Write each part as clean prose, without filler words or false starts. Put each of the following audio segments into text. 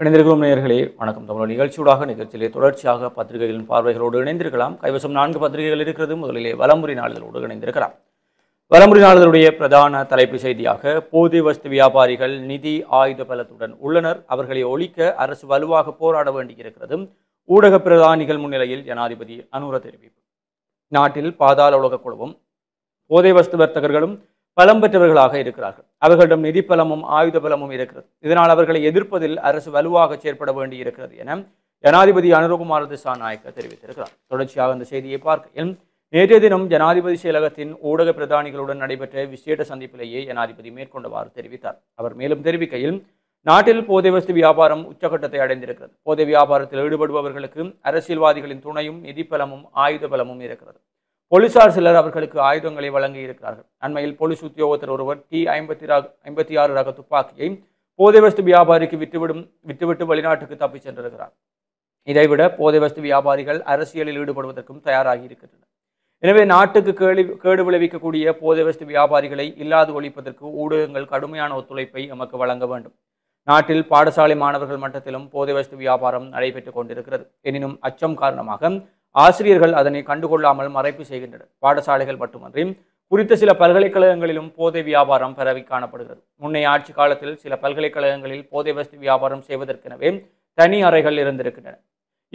இணைந்திருக்கும் நேயர்களே வணக்கம். தமிழ் நிகழ்ச்சியூடாக நிகழ்ச்சியிலே தொடர்ச்சியாக பத்திரிகைகளின் பார்வைகளோடு இணைந்திருக்கலாம். கைவசம் 4 பத்திரிகைகள் இருக்கிறது. முதலிலே வலம்புரி நாளிதழோடு இணைந்திருக்கலாம். வலம்புரி நாளிதழுடைய பிரதான தலைப்பு செய்தியாக போதை வஸ்து வியாபாரிகள் நிதி ஆயுத பலத்துடன் உள்ளனர், அவர்களை ஒழிக்க அரசு வலுவாக போராட வேண்டியிருக்கிறது. ஊடக பிரதானிகள் முன்னிலையில் ஜனாதிபதி அனுர தெரிவிப்பு. நாட்டில் பாதாள உலக குழுவும் போதை வஸ்து வர்த்தகர்களும் பலம் பெற்றவர்களாக இருக்கிறார்கள். அவர்களிடம் நிதி பலமும் ஆயுத பலமும் இருக்கிறது. இதனால் அவர்களை எதிர்ப்பதில் அரசு வலுவாக செயற்பட வேண்டி இருக்கிறது என ஜனாதிபதி அனுரகுமார திசாநாயக்க தெரிவித்திருக்கிறார். தொடர்ச்சியாக இந்த செய்தியை பார்க்கையில் நேற்றைய தினம் ஜனாதிபதி செயலகத்தின் ஊடக பிரதானிகளுடன் நடைபெற்ற விசேட சந்திப்பிலேயே ஜனாதிபதி மேற்கொண்டவாறு தெரிவித்தார். அவர் மேலும் தெரிவிக்கையில் நாட்டில் போதை வஸ்து வியாபாரம் உச்சகட்டத்தை அடைந்திருக்கிறது. போதை வியாபாரத்தில் ஈடுபடுபவர்களுக்கு அரசியல்வாதிகளின் துணையும் நிதி பலமும் ஆயுத பலமும் இருக்கிறது. போலீசார் சிலர் அவர்களுக்கு ஆயுதங்களை வழங்கி இருக்கிறார்கள். அண்மையில் போலீஸ் உத்தியோகத்தர் ஒருவர் T56 ரக துப்பாக்கியை போதை வஸ்து வியாபாரிக்கு விட்டுவிட்டு வெளிநாட்டுக்கு தப்பிச் சென்றிருக்கிறார். இதைவிட போதை வஸ்து வியாபாரிகள் அரசியலில் ஈடுபடுவதற்கும் தயாராகி இருக்கின்றனர். எனவே நாட்டுக்கு கேடு விளைவிக்கக்கூடிய போதை வஸ்து வியாபாரிகளை இல்லாது ஒழிப்பதற்கு ஊடகங்கள் கடுமையான ஒத்துழைப்பை எமக்கு வழங்க வேண்டும். நாட்டில் பாடசாலை மாணவர்கள் மட்டத்திலும் போதை வஸ்து வியாபாரம் நடைபெற்றுக் கொண்டிருக்கிறது. எனினும் அச்சம் காரணமாக ஆசிரியர்கள் அதனை கண்டுகொள்ளாமல் மறைப்பு செய்கின்றனர். பாடசாலைகள் மட்டுமன்றி குறித்த சில பல்கலைக்கழகங்களிலும் போதை வியாபாரம் பரவி காணப்படுகிறது. முன்னைய ஆட்சி காலத்தில் சில பல்கலைக்கழகங்களில் போதை வஸ்து வியாபாரம் செய்வதற்கெனவே தனி அறைகள் இருந்திருக்கின்றன.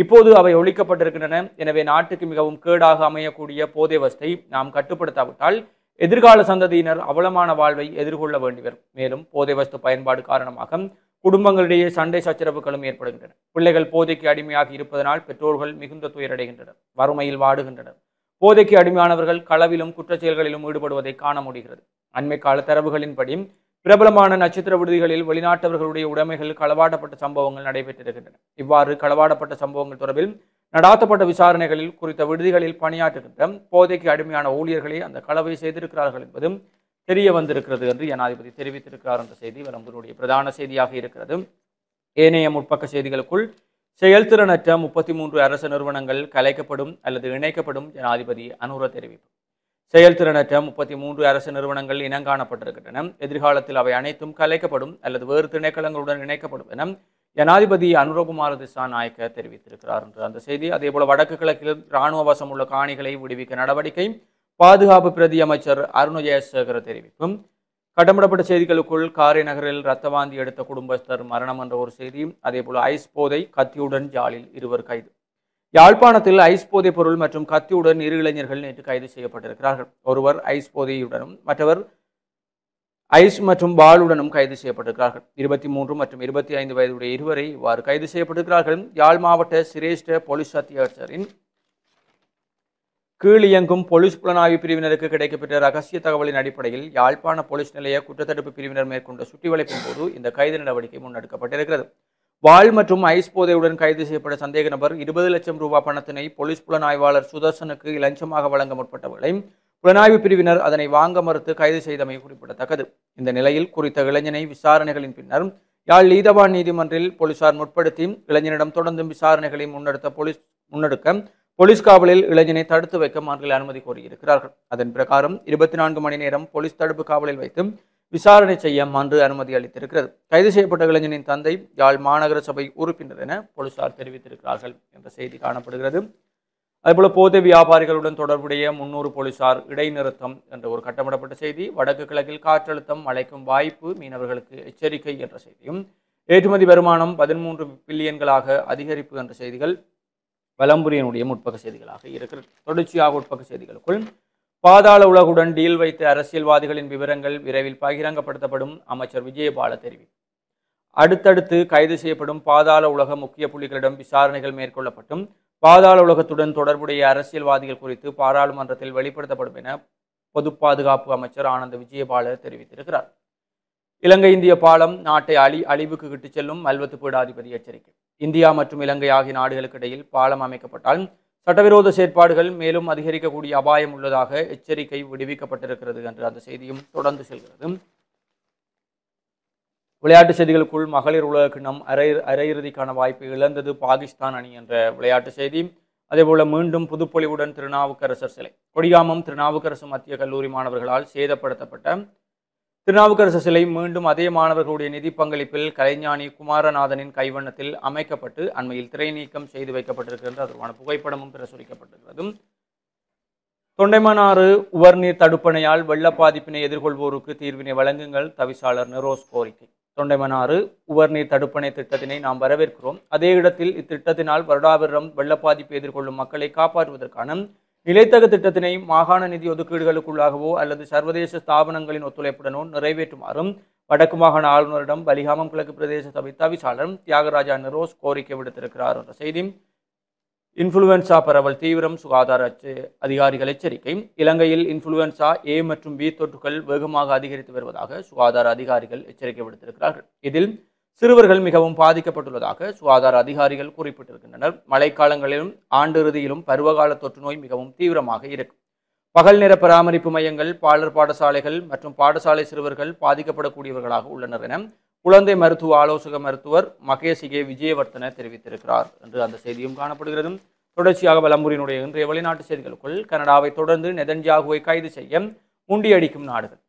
இப்போது அவை ஒழிக்கப்பட்டிருக்கின்றன. எனவே நாட்டுக்கு மிகவும் கேடாக அமையக்கூடிய போதை வஸ்தை நாம் கட்டுப்படுத்தாவிட்டால் எதிர்கால சந்ததியினர் அவலமான வாழ்வை எதிர்கொள்ள வேண்டி வரும். மேலும் போதை வஸ்து பயன்பாடு காரணமாக குடும்பங்களிடையே சண்டை சச்சரவுகளும் ஏற்படுகின்றன. பிள்ளைகள் போதைக்கு அடிமையாகி இருப்பதனால் பெற்றோர்கள் மிகுந்த துயரடைகின்றனர், வறுமையில் வாடுகின்றனர். போதைக்கு அடிமையானவர்கள் களவிலும் குற்றச்செயல்களிலும் ஈடுபடுவதை காண முடிகிறது. அண்மை கால தரவுகளின்படி பிரபலமான நட்சத்திர விடுதிகளில் வெளிநாட்டவர்களுடைய உடைமைகள் களவாடப்பட்ட சம்பவங்கள் நடைபெற்றிருக்கின்றன. இவ்வாறு களவாடப்பட்ட சம்பவங்கள் தொடர்பில் நடாத்தப்பட்ட விசாரணைகளில் குறித்த விடுதிகளில் பணியாற்றுகின்ற போதைக்கு அடிமையான ஊழியர்களே அந்த களவை செய்திருக்கிறார்கள் என்பதும் தெரிய வந்திருக்கிறது என்று ஜனாதிபதி தெரிவித்திருக்கிறார் என்ற செய்தி வலம்புரியுடைய பிரதான செய்தியாக இருக்கிறது. ஏனைய முற்பக்க செய்திகளுக்குள் செயல்திறனற்ற 33 அரசு நிறுவனங்கள் கலைக்கப்படும் அல்லது இணைக்கப்படும் ஜனாதிபதி அனுர தெரிவிப்பு. செயல்திறனற்ற 33 அரசு நிறுவனங்கள் இனங்காணப்பட்டிருக்கின்றன. எதிர்காலத்தில் அவை அனைத்தும் கலைக்கப்படும் அல்லது வேறு திணைக்களங்களுடன் இணைக்கப்படும் என ஜனாதிபதி அனுரகுமார திசாநாயக்க தெரிவித்திருக்கிறார் என்று அந்த செய்தி. அதேபோல வடக்கு கிழக்கில் இராணுவ வசம் உள்ள காணிகளை விடுவிக்க நடவடிக்கை. பாதுகாப்பு பிரதி அமைச்சர் அருண் ஜெயசேகர தெரிவிப்பும். கடம்படப்பட்ட செய்திகளுக்குள் காரை நகரில் ரத்தவாந்தி எடுத்த குடும்பஸ்தர் மரணம் என்ற ஒரு செய்தி. அதேபோல ஐஸ் போதை கத்தியுடன் ஜாலில் 2 கைது. யாழ்ப்பாணத்தில் ஐஸ் போதை பொருள் மற்றும் கத்தியுடன் 2 இளைஞர்கள் நேற்று கைது செய்யப்பட்டிருக்கிறார்கள். ஒருவர் ஐஸ் போதையுடனும் மற்றவர் ஐஸ் மற்றும் பாலுடனும் கைது செய்யப்பட்டிருக்கிறார்கள். 23 மற்றும் 25 வயதுடைய இருவரை இவ்வாறு கைது செய்யப்பட்டிருக்கிறார்கள். யாழ் மாவட்ட சிரேஷ்ட போலீஸ் அத்தியட்சரின் கீழ் இயங்கும் போலீஸ் புலனாய்வு பிரிவினருக்கு கிடைக்கப்பெற்ற ரகசிய தகவலின் அடிப்படையில் யாழ்ப்பாண போலீஸ் நிலைய குற்றத்தடுப்பு பிரிவினர் மேற்கொண்ட சுற்றிவளைப்பின் போது இந்த கைது நடவடிக்கை முன்னெடுக்கப்பட்டிருக்கிறது. வாள் மற்றும் ஐஸ் போதையுடன் கைது செய்யப்பட்ட சந்தேக நபர் 20 லட்சம் ரூபாய் பணத்தினை போலீஸ் புலனாய்வாளர் சுதர்சனுக்கு இலஞ்சமாக வழங்க முற்பட்டவர்களை புலனாய்வு பிரிவினர் அதனை வாங்க மறுத்து கைது செய்தமை குறிப்பிடத்தக்கது. இந்த நிலையில் குறித்த இளைஞனை விசாரணைகளின் பின்னர் யாழ் நீதவான் நீதிமன்றில் போலீசார் முற்படுத்தி இளைஞனிடம் தொடர்ந்தும் விசாரணைகளை முன்னெடுக்க போலீஸ் காவலில் இளைஞனை தடுத்து வைக்க மாநில அனுமதி கோரியிருக்கிறார்கள். அதன் பிரகாரம் 24 மணி நேரம் போலீஸ் தடுப்பு காவலில் வைத்து விசாரணை செய்ய மன்று அனுமதி அளித்திருக்கிறது. கைது செய்யப்பட்ட இளைஞனின் தந்தை யாழ் மாநகர சபை உறுப்பினர் என போலீசார் தெரிவித்திருக்கிறார்கள் என்ற செய்தி காணப்படுகிறது. அதேபோல போதை வியாபாரிகளுடன் தொடர்புடைய 300 போலீசார் இடைநிறுத்தம் என்ற ஒரு கட்டமிடப்பட்ட செய்தி. வடக்கு கிழக்கில் காற்றழுத்தம் மழைக்கும் வாய்ப்பு, மீனவர்களுக்கு எச்சரிக்கை என்ற செய்தியும். ஏற்றுமதி வருமானம் 13 பில்லியன்களாக அதிகரிப்பு என்ற செய்திகள் வலம்புரியினுடைய முற்பக்க செய்திகளாக இருக்கிறது. தொடர்ச்சியாக உட்பக்க செய்திகளுக்குள் பாதாள உலகுடன் டீல் வைத்த அரசியல்வாதிகளின் விவரங்கள் விரைவில் பகிரங்கப்படுத்தப்படும் அமைச்சர் விஜயபால தெரிவிப்பு. அடுத்தடுத்து கைது செய்யப்படும் பாதாள உலக முக்கிய புள்ளிகளிடம் விசாரணைகள் மேற்கொள்ளப்பட்டும் பாதாள உலகத்துடன் தொடர்புடைய அரசியல்வாதிகள் குறித்து பாராளுமன்றத்தில் வெளிப்படுத்தப்படும் என பொது பாதுகாப்பு அமைச்சர் ஆனந்த விஜயபால தெரிவித்திருக்கிறார். இலங்கை இந்திய பாலம் நாட்டை அழிவுக்கு இட்டுச் செல்லும் மல்வத்து பீடாதிபதி எச்சரிக்கை. இந்தியா மற்றும் இலங்கை ஆகிய நாடுகளுக்கு இடையில் பாலம் அமைக்கப்பட்டால் சட்டவிரோத செயற்பாடுகள் மேலும் அதிகரிக்கக்கூடிய அபாயம் உள்ளதாக எச்சரிக்கை விடுவிக்கப்பட்டிருக்கிறது என்று அந்த செய்தியும் தொடர்ந்து செல்கிறது. விளையாட்டு செய்திகளுக்குள் மகளிர் உலக கிண்ணம் அரையிறுதிக்கான வாய்ப்பை இழந்தது பாகிஸ்தான் அணி என்ற விளையாட்டு செய்தி. அதேபோல மீண்டும் புதுப்பொலிவுடன் திருநாவுக்கரசர் சிலை. கொடிகாமம் திருநாவுக்கரசு மத்திய கல்லூரி மாணவர்களால் சேதப்படுத்தப்பட்ட திருநாவுக்கரசு சிலை மீண்டும் அதே மாணவர்களுடைய நிதி பங்களிப்பில் கலைஞானி குமாரநாதனின் கைவண்ணத்தில் அமைக்கப்பட்டு அண்மையில் திரை நீக்கம் செய்து வைக்கப்பட்டிருக்கிறது. அதற்கான புகைப்படமும் பிரசுரிக்கப்பட்டிருக்கிறது. தொண்டைமானாறு உவர்நீர் தடுப்பணையால் வெள்ள பாதிப்பினை எதிர்கொள்வோருக்கு தீர்வினை வழங்குங்கள் தவிசாளர் நிரோஸ் கோரிக்கை. தொண்டைமானாறு உவர்நீர் தடுப்பணை திட்டத்தினை நாம் வரவேற்கிறோம். அதே இடத்தில் இத்திட்டத்தினால் வருடாவருடம் வெள்ள பாதிப்பை எதிர்கொள்ளும் மக்களை காப்பாற்றுவதற்கான நிலைத்தக திட்டத்தினை மாகாண நிதி ஒதுக்கீடுகளுக்குள்ளாகவோ அல்லது சர்வதேச ஸ்தாபனங்களின் ஒத்துழைப்புடனோ நிறைவேற்றுமாறும் வடக்கு மாகாண ஆளுநரிடம் பலிகாமம் கிழக்கு பிரதேச சபை தவிசாளர் தியாகராஜா நிரோஸ் கோரிக்கை விடுத்திருக்கிறார் என்ற செய்தி. இன்ஃப்ளூவன்சா பரவல் தீவிரம், சுகாதார அதிகாரிகள் எச்சரிக்கை. இலங்கையில் இன்ஃப்ளூவன்சா ஏ மற்றும் பி தொற்றுகள் வேகமாக அதிகரித்து வருவதாக சுகாதார அதிகாரிகள் எச்சரிக்கை விடுத்திருக்கிறார்கள். இதில் சிறுவர்கள் மிகவும் பாதிக்கப்பட்டுள்ளதாக சுகாதார அதிகாரிகள் குறிப்பிட்டிருக்கின்றனர். மழைக்காலங்களிலும் ஆண்டு இறுதியிலும் பருவகால தொற்று நோய் மிகவும் தீவிரமாக இருக்கும். பகல் நேர பராமரிப்பு மையங்கள், பாலர் பாடசாலைகள் மற்றும் பாடசாலை சிறுவர்கள் பாதிக்கப்படக்கூடியவர்களாக உள்ளனர் என குழந்தை மருத்துவ ஆலோசக மருத்துவர் மகேசிகே விஜயவர்த்தன தெரிவித்திருக்கிறார் என்று அந்த செய்தியும் காணப்படுகிறது. தொடர்ச்சியாக வலம்புரியினுடைய இன்றைய வெளிநாட்டு செய்திகளுக்குள் கனடாவை தொடர்ந்து நெதன்யாகுவை கைது செய்ய முண்டியடிக்கும் நாடுகள்.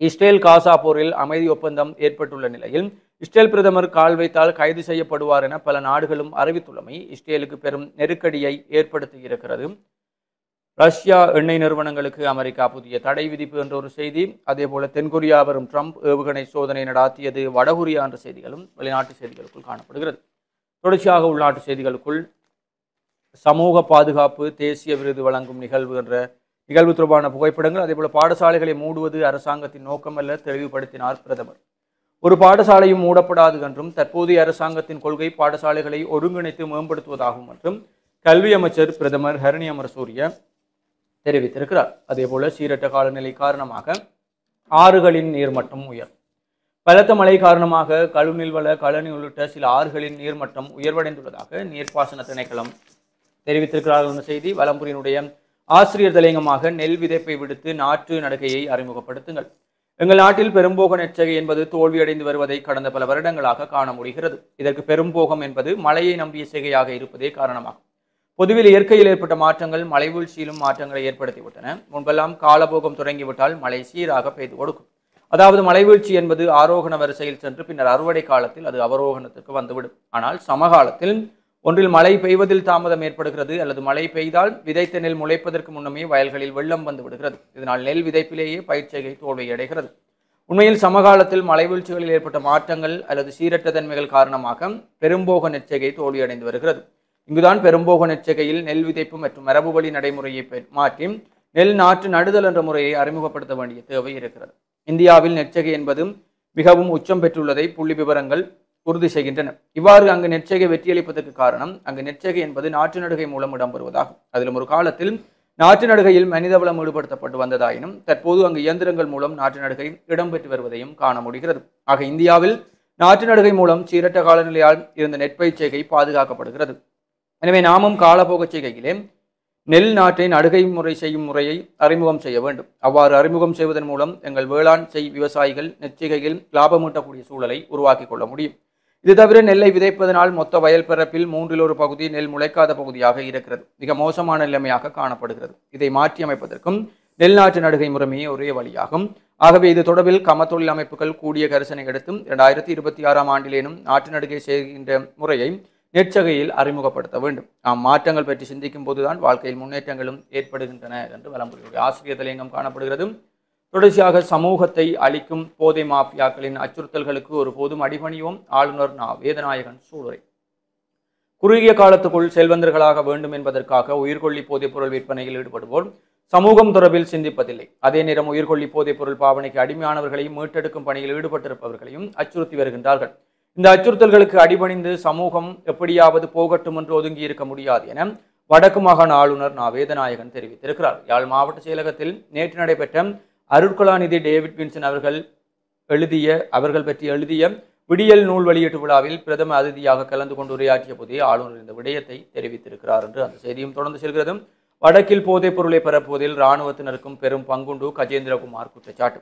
இஸ்ரேல் காசா போரில் அமைதி ஒப்பந்தம் ஏற்பட்டுள்ள நிலையில் இஸ்ரேல் பிரதமர் கால் வைத்தால் கைது செய்யப்படுவார் என பல நாடுகளும் அறிவித்துள்ளமை இஸ்ரேலுக்கு பெரும் நெருக்கடியை ஏற்படுத்தியிருக்கிறது. ரஷ்யா எண்ணெய் நிறுவனங்களுக்கு அமெரிக்கா புதிய தடை விதிப்பு என்ற ஒரு செய்தி. அதேபோல தென்கொரியா வரும் ட்ரம்ப் ஏவுகணை சோதனை நடாத்தியது வடகொரியா என்ற செய்திகளும் வெளிநாட்டு செய்திகளுக்குள் காணப்படுகிறது. தொடர்ச்சியாக உள்நாட்டு செய்திகளுக்குள் சமூக பாதுகாப்பு தேசிய விருது வழங்கும் நிகழ்வு என்ற நிகழ்வு தொடர்பான புகைப்படங்கள். அதேபோல பாடசாலைகளை மூடுவது அரசாங்கத்தின் நோக்கமல்ல தெளிவுபடுத்தினார் பிரதமர். ஒரு பாடசாலையும் மூடப்படாது என்றும் தற்போதைய அரசாங்கத்தின் கொள்கை பாடசாலைகளை ஒருங்கிணைத்து மேம்படுத்துவதாகும் என்றும் கல்வி அமைச்சர் பிரதமர் ஹரணி அமரசூரிய தெரிவித்திருக்கிறார். அதேபோல சீரற்ற காலநிலை காரணமாக ஆறுகளின் நீர்மட்டம் உயர். பலத்த மழை காரணமாக கழுநீர்வள கழனி உள்ளிட்ட சில ஆறுகளின் நீர்மட்டம் உயர்வடைந்துள்ளதாக நீர்ப்பாசன திணைக்களம் தெரிவித்திருக்கிறார்கள் என்ற செய்தி. வலம்புரியினுடைய ஆசிரியர் தலையங்கமாக நெல் விதைப்பை விடுத்து நாற்று நடுகையை அறிமுகப்படுத்துங்கள். எங்கள் நாட்டில் பெரும்போக நெற்சகை என்பது தோல்வியடைந்து வருவதை கடந்த பல வருடங்களாக காண முடிகிறது. இதற்கு பெரும்போகம் என்பது மழையை நம்பிய சிகையாக இருப்பதே காரணமாகும். பொதுவில் இயற்கையில் ஏற்பட்ட மாற்றங்கள் மழை வீழ்ச்சியிலும் மாற்றங்களை ஏற்படுத்திவிட்டன. முன்பெல்லாம் காலபோகம் தொடங்கிவிட்டால் மழை சீராக பெய்து கொடுக்கும். அதாவது மழை வீழ்ச்சி என்பது ஆரோகண வரிசையில் சென்று பின்னர் அறுவடை காலத்தில் அது அவரோகணத்திற்கு வந்துவிடும். ஆனால் சமகாலத்தில் ஒன்றில் மழை பெய்வதில் தாமதம் ஏற்படுகிறது அல்லது மழை பெய்தால் விதைத்த நெல் முளைப்பதற்கு முன்னமே வயல்களில் வெள்ளம் வந்து விடுகிறது. இதனால் நெல் விதைப்பிலேயே பயிர்ச்செய்கை தோல்வியடைகிறது. உண்மையில் சமகாலத்தில் மழை வீழ்ச்சிகளில் ஏற்பட்ட மாற்றங்கள் அல்லது சீரற்ற தன்மைகள் காரணமாக பெரும்போக நெற்செய்கை தோல்வியடைந்து வருகிறது. இங்குதான் பெரும்போக நெற்செய்கையில் நெல் விதைப்பு மற்றும் மரபுவழி நடைமுறையை மாற்றி நெல் நாற்று நடுதல் என்ற முறையை அறிமுகப்படுத்த வேண்டிய தேவை இருக்கிறது. இந்தியாவில் நெற்செய்கை என்பது மிகவும் உச்சம் பெற்றுள்ளதை புள்ளி விவரங்கள் உறுதி செய்கின்றன. இவ்வாறு அங்கு நெற்செய்கை வெற்றியளிப்பதற்கு காரணம் அங்கு நெற்செய்கை என்பது நாற்று நடுகை மூலம் இடம்பெறுவதாகும். அதிலும் ஒரு காலத்தில் நாற்று நடுகையில் மனித வளம் ஈடுபடுத்தப்பட்டு வந்ததாயினும் தற்போது அங்கு இயந்திரங்கள் மூலம் நாற்று நடுகை இடம்பெற்று வருவதையும் காண முடிகிறது. ஆக இந்தியாவில் நாற்று நடுகை மூலம் சீரற்ற காலநிலையால் இருந்த நெற்பயிர் செய்கை பாதுகாக்கப்படுகிறது. எனவே நாமும் காலபோக செய்கையிலே நெல் நாட்டை நடுகை முறை செய்யும் முறையை அறிமுகம் செய்ய வேண்டும். அவ்வாறு அறிமுகம் செய்வதன் மூலம் எங்கள் வேளாண் விவசாயிகள் நெற்செய்கையில் லாபமூட்டக்கூடிய சூழலை உருவாக்கி கொள்ள முடியும். இது தவிர நெல்லை விதைப்பதனால் மொத்த வயல் பரப்பில் 1/3 பகுதி நெல் முளைக்காத பகுதியாக இருக்கிறது. மிக மோசமான நிலைமையாக காணப்படுகிறது. இதை மாற்றி அமைப்பதற்கும் நெல் நாட்டு நடுகை முறைமையே ஒரே வழியாகும். ஆகவே இது தொடர்பில் கமத்தொழில் அமைப்புகள் கூடிய கரிசனை எடுத்தும் 2026ஆம் ஆண்டிலேனும் நாட்டு நடுகை செய்கின்ற முறையை நெற்செய்கையில் அறிமுகப்படுத்த வேண்டும். நாம் மாற்றங்கள் பற்றி சிந்திக்கும் போதுதான் வாழ்க்கையில் முன்னேற்றங்களும் ஏற்படுகின்றன என்று வலம்புரியுடைய ஆசிரியர் தலையங்கம் காணப்படுகிறது. தொடர்ச்சியாக சமூகத்தை அளிக்கும் போதை மாஃபியாக்களின் அச்சுறுத்தல்களுக்கு ஒருபோதும் அடிபணியோம் ஆளுநர் வேதநாயகன் சூளுரை. குறுகிய காலத்துக்குள் செல்வந்தர்களாக வேண்டும் என்பதற்காக உயிர்கொல்லி போதைப் பொருள் விற்பனையில் ஈடுபடுவோர் சமூகம் தொடர்பில் சிந்திப்பதில்லை. அதே நேரம் உயிர்கொல்லி போதைப் பொருள் பாவனைக்கு அடிமையானவர்களையும் மீட்டெடுக்கும் பணியில் ஈடுபட்டிருப்பவர்களையும் அச்சுறுத்தி வருகின்றார்கள். இந்த அச்சுறுத்தல்களுக்கு அடிபணிந்து சமூகம் எப்படியாவது போகட்டும் என்று ஒதுங்கி இருக்க முடியாது என வடக்கு மாகாண ஆளுநர் வேதநாயகன் தெரிவித்திருக்கிறார். யாழ் மாவட்ட செயலகத்தில் நேற்று நடைபெற்ற அருட்கலாநிதி டேவிட் வின்சன் அவர்கள் பற்றி எழுதிய விடியல் நூல் வெளியீட்டு விழாவில் பிரதம அதிதியாக கலந்து கொண்டு உரையாற்றிய போதே ஆளுநர் இந்த விடயத்தை தெரிவித்திருக்கிறார் என்று அந்த செய்தியும் தொடர்ந்து செல்கிறது. வடக்கில் போதைப் பொருளை பரப்புவதில் இராணுவத்தினருக்கும் பெரும் பங்குண்டு கஜேந்திரகுமார் குற்றச்சாட்டு.